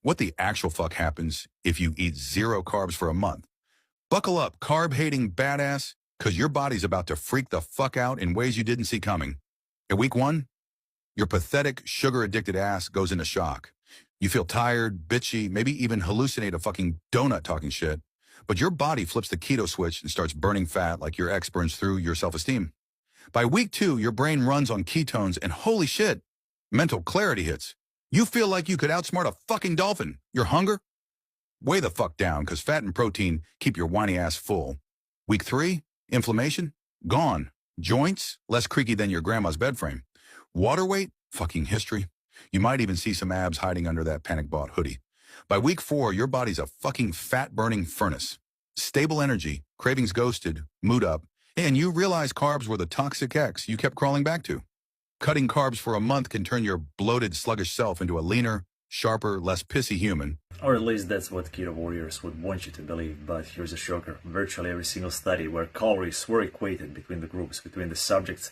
what the actual fuck happens if you eat zero carbs for a month. Buckle up, carb-hating badass, because your body's about to freak the fuck out in ways you didn't see coming. At week 1, your pathetic, sugar-addicted ass goes into shock. You feel tired, bitchy, maybe even hallucinate a fucking donut talking shit. But your body flips the keto switch and starts burning fat like your ex burns through your self-esteem. By week 2, your brain runs on ketones and holy shit, mental clarity hits. You feel like you could outsmart a fucking dolphin. Your hunger? Way the fuck down, because fat and protein keep your whiny ass full. Week 3, inflammation? Gone. Joints? Less creaky than your grandma's bed frame. Water weight? Fucking history. You might even see some abs hiding under that panic-bought hoodie. By week 4, your body's a fucking fat-burning furnace. Stable energy, cravings ghosted, mood up, and you realize carbs were the toxic ex you kept crawling back to. Cutting carbs for a month can turn your bloated, sluggish self into a leaner, sharper, less pissy human. Or at least that's what keto warriors would want you to believe, but here's a shocker. Virtually every single study where calories were equated between the groups, between the subjects,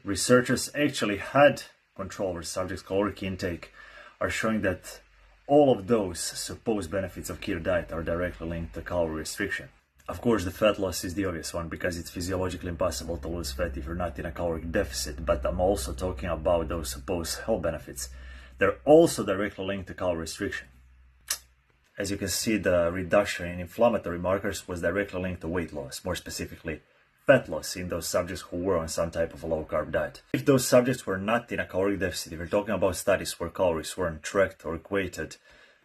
researchers actually had control over subjects' caloric intake, are showing that all of those supposed benefits of keto diet are directly linked to calorie restriction. Of course, the fat loss is the obvious one because it's physiologically impossible to lose fat if you're not in a caloric deficit, but I'm also talking about those supposed health benefits. They're also directly linked to calorie restriction. As you can see, the reduction in inflammatory markers was directly linked to weight loss, more specifically fat loss in those subjects who were on some type of a low-carb diet. If those subjects were not in a caloric deficit, if you're talking about studies where calories weren't tracked or equated,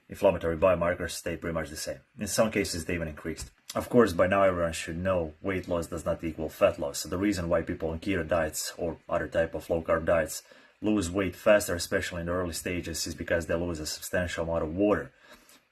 inflammatory biomarkers stay pretty much the same. In some cases, they even increased. Of course, by now everyone should know weight loss does not equal fat loss. So the reason why people on keto diets or other type of low-carb diets lose weight faster, especially in the early stages, is because they lose a substantial amount of water.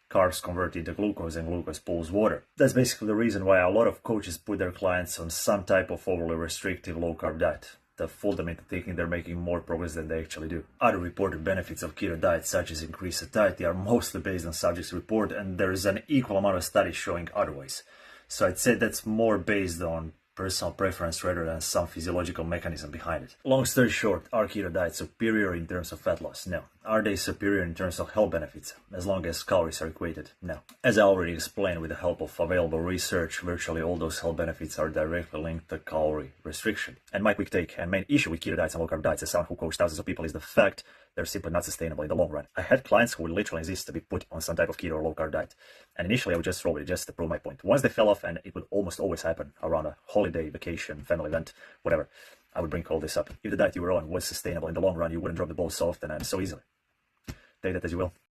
Carbs convert into glucose and glucose pulls water. That's basically the reason why a lot of coaches put their clients on some type of overly restrictive low-carb diet to fool them into thinking they're making more progress than they actually do. Other reported benefits of keto diet, such as increased satiety, are mostly based on subjects' report, and there is an equal amount of studies showing otherwise. So I'd say that's more based on personal preference rather than some physiological mechanism behind it. Long story short, are keto diets superior in terms of fat loss? No. Are they superior in terms of health benefits? As long as calories are equated? No. As I already explained, with the help of available research, virtually all those health benefits are directly linked to calorie restriction. And my quick take and main issue with keto diets and low-carb diets as someone who coached thousands of people is the fact they're simply not sustainable in the long run. I had clients who would literally insist to be put on some type of keto or low-carb diet. And initially I would just roll with it just to prove my point. Once they fell off, and it would almost always happen around a holiday, vacation, family event, whatever, I would bring all this up. If the diet you were on was sustainable in the long run, you wouldn't drop the ball so often and so easily. Take that as you will.